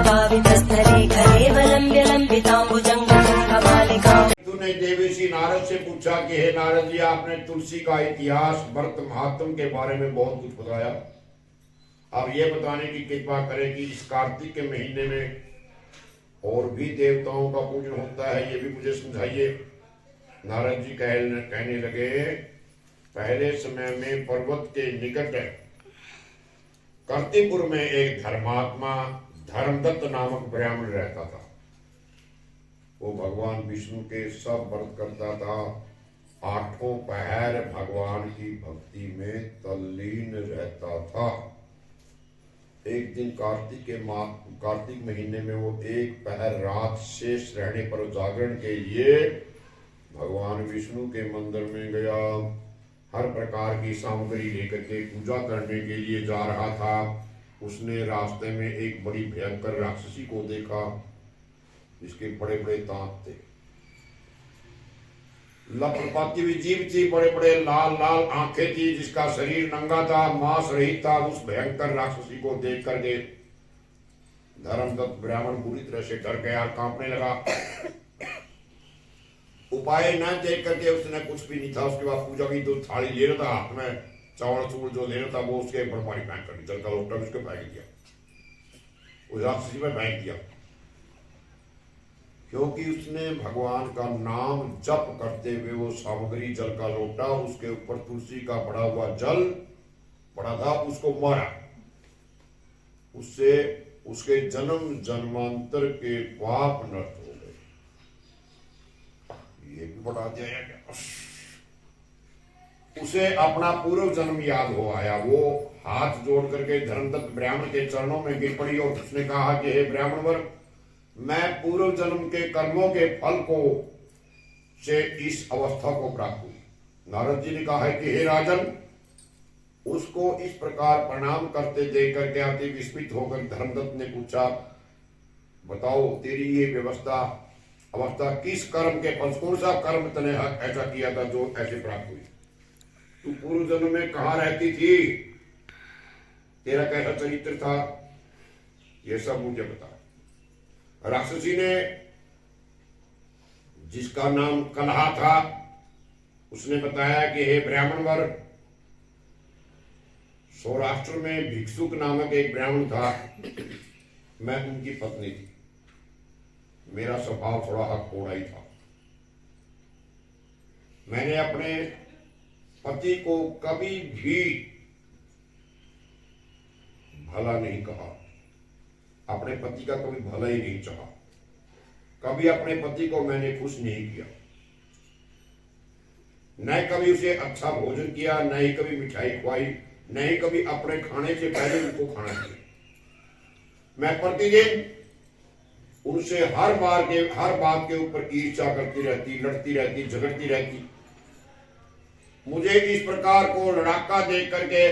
पावितस्थले खलेवलम्ब्य लम्बिताम्बुजङ्गमालिका। तूने देवेशी नारद से पूछा कि हे नारद जी, आपने तुलसी का इतिहास, व्रत, महात्म के बारे में बहुत कुछ बताया। अब ये बताने की कृपा करें कि इस कार्तिक के महीने में और भी देवताओं का पूजन होता है, ये भी मुझे समझाइए। नारद जी कहने लगे, पहले समय में पर्वत के निकट कर्तिपुर में एक धर्मात्मा धर्मदत्त नामक ब्राह्मण रहता था। वो भगवान विष्णु के सब व्रत करता था, आठों पहर भगवान की भक्ति में तल्लीन रहता था। एक दिन कार्तिक महीने में वो एक पहर रात शेष रहने पर जागरण के लिए भगवान विष्णु के मंदिर में गया। हर प्रकार की सामग्री लेकर के पूजा करने के लिए जा रहा था। उसने रास्ते में एक बड़ी भयंकर राक्षसी को देखा, जिसके बड़े बड़े दांत थे, लपटपाती हुई जीभ थी, बड़े बड़े लाल लाल आंखें थी, जिसका शरीर नंगा था, मांस रहित था। उस भयंकर राक्षसी को देख करके धर्मदत्त ब्राह्मण बुरी तरह से डर गया, कांपने लगा। उपाय न देख करके उसने कुछ भी नहीं था। उसके बाद पूजा की जो थाली ले रहा था हाथ में, चावल चूड़ जो ले रहा था, वो उसके ऊपर पानी फेंक कर जल का लोटा उसके फेंक दिया, उस राक्षसी में फेंक दिया। क्योंकि उसने भगवान का नाम जप करते हुए वो सामग्री, जल का लोटा, उसके ऊपर तुलसी का पड़ा हुआ जल पड़ा था, उसको मारा। उससे उसके जन्म जन्मांतर के पाप नष्ट हो गए। ये भी बता दिया क्या? उसे अपना पूर्व जन्म याद हो आया। वो हाथ जोड़ करके धर्मदत्त ब्राह्मण के चरणों में गिर पड़ी और उसने कहा कि हे ब्राह्मण वर्ग, मैं पूर्व जन्म के कर्मों के फल को से इस अवस्था को प्राप्त हुई। नारद जी ने कहा है कि हे राजन, उसको इस प्रकार प्रणाम करते देख करके अति विस्मित होकर धर्मदत्त ने पूछा, बताओ तेरी ये अवस्था किस कर्म के फल, कौन सा कर्म तने ऐसा किया था जो ऐसे प्राप्त हुई? तू पूर्व जन्म में कहाँ रहती थी? तेरा कैसा चरित्र था? ये सब मुझे बता। राक्षसी ने, जिसका नाम कलहा था, उसने बताया कि हे ब्राह्मण वर, सौराष्ट्र में भिक्षुक नामक एक ब्राह्मण था, मैं उनकी पत्नी थी। मेरा स्वभाव थोड़ा हकपोड़ा ही था। मैंने अपने पति को कभी भी भला नहीं कहा, अपने पति का कभी भला ही नहीं चाहा, कभी अपने पति को मैंने खुश नहीं किया, न कभी उसे अच्छा भोजन किया, न ही कभी मिठाई खुआई, न ही कभी अपने खाने से पहले उनको खाना दिया। मैं प्रतिदिन उनसे हर बात के ऊपर ईर्ष्या करती रहती, लड़ती रहती, झगड़ती रहती। मुझे इस प्रकार को लड़ाका देख करके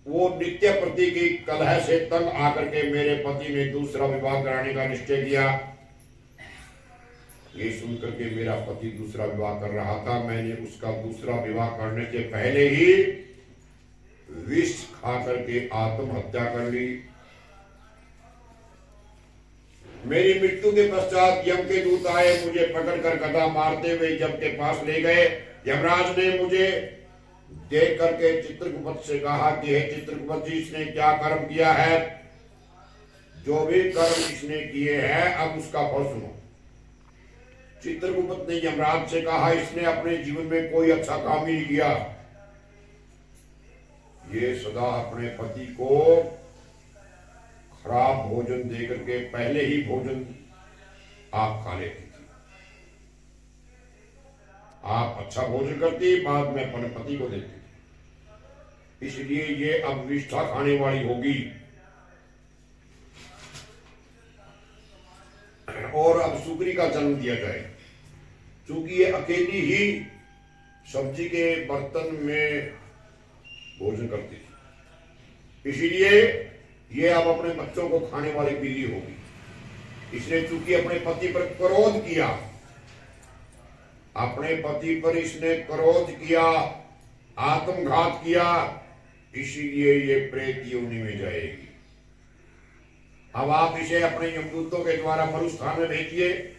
वो नित्य प्रति की कलह से तंग आकर के मेरे पति ने दूसरा विवाह कराने का निश्चय किया। ये सुनकर के मेरा पति दूसरा विवाह कर रहा था, मैंने उसका दूसरा विवाह करने से पहले ही विष खा करके आत्महत्या कर ली। मेरी मृत्यु के पश्चात यम के दूत आए, मुझे पकड़कर गदा मारते हुए यम के पास ले गए। यमराज ने मुझे देख करके चित्रगुप्त से कहा कि हे चित्रगुप्त जी, इसने क्या कर्म किया है? जो भी कर्म इसने किए हैं अब उसका फल सुनो। चित्रगुप्त ने यमराज से कहा, इसने अपने जीवन में कोई अच्छा काम ही नहीं किया। ये सदा अपने पति को खराब भोजन देकर के पहले ही भोजन आप खा लेती थी। आप अच्छा भोजन करती, बाद में अपने पति को देती थी, इसलिए ये अब निष्ठा खाने वाली होगी और अब सुकरी का जन्म दिया जाए। क्योंकि ये अकेली ही सब्जी के बर्तन में भोजन करती थी, इसलिए ये अब अपने बच्चों को खाने वाली बिल्ली होगी। इसने चूंकि अपने पति पर क्रोध किया, अपने पति पर इसने क्रोध किया, आत्मघात किया, इसीलिए ये प्रेत योनि में जाएगी। अब आप इसे अपने यमदूतों के द्वारा मरुस्थान में भेजिए,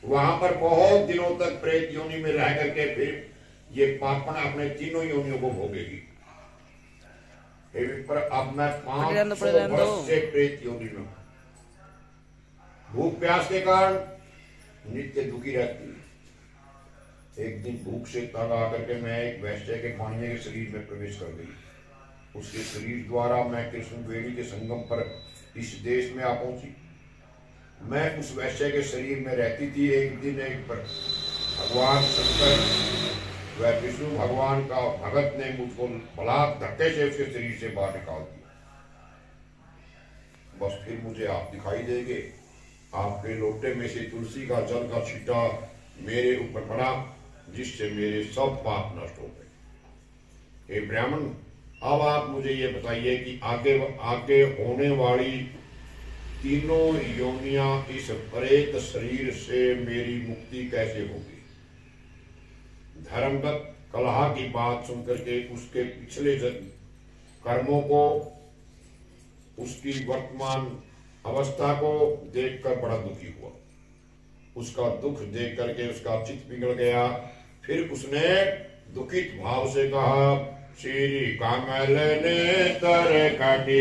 वहां पर बहुत दिनों तक प्रेत योनि में रह करके फिर ये पापन अपने तीनों योनियों को भोगेगी। हे विप्र, अब मैं 500 वर्ष से प्रेत योनि में हूं। भूख प्यास के कारण नित्य दुखी रहती है। एक दिन भूख से तंग आकर के मैं एक वैश्य के पानी के शरीर में प्रवेश कर गई। उसके शरीर द्वारा मैं कृष्ण वेणी के संगम पर इस देश में आ पहुंची। मैं उस वैश्य के शरीर में रहती थी। एक दिन एक पर भगवान शंकर वह विष्णु भगवान का भगत ने मुझको बलात् धक्के से उसके शरीर से बाहर निकाल दिया। बस फिर मुझे आप दिखाई देंगे। आपके लोटे में से तुलसी का जल का छींटा मेरे ऊपर पड़ा, जिससे मेरे सब पाप नष्ट हो गए। हे ब्राह्मण, अब आप मुझे ये बताइए कि आगे आगे होने वाली तीनों योनियां इस प्रेत शरीर से मेरी मुक्ति कैसे होगी। धर्मदत्त कलह की बात सुनकर के उसके पिछले कर्मों को, उसकी वर्तमान अवस्था को देखकर बड़ा दुखी हुआ। उसका दुख देख करके उसका चित्त पिघल गया। फिर उसने दुखित भाव से कहा, श्री कमल ने तर काटी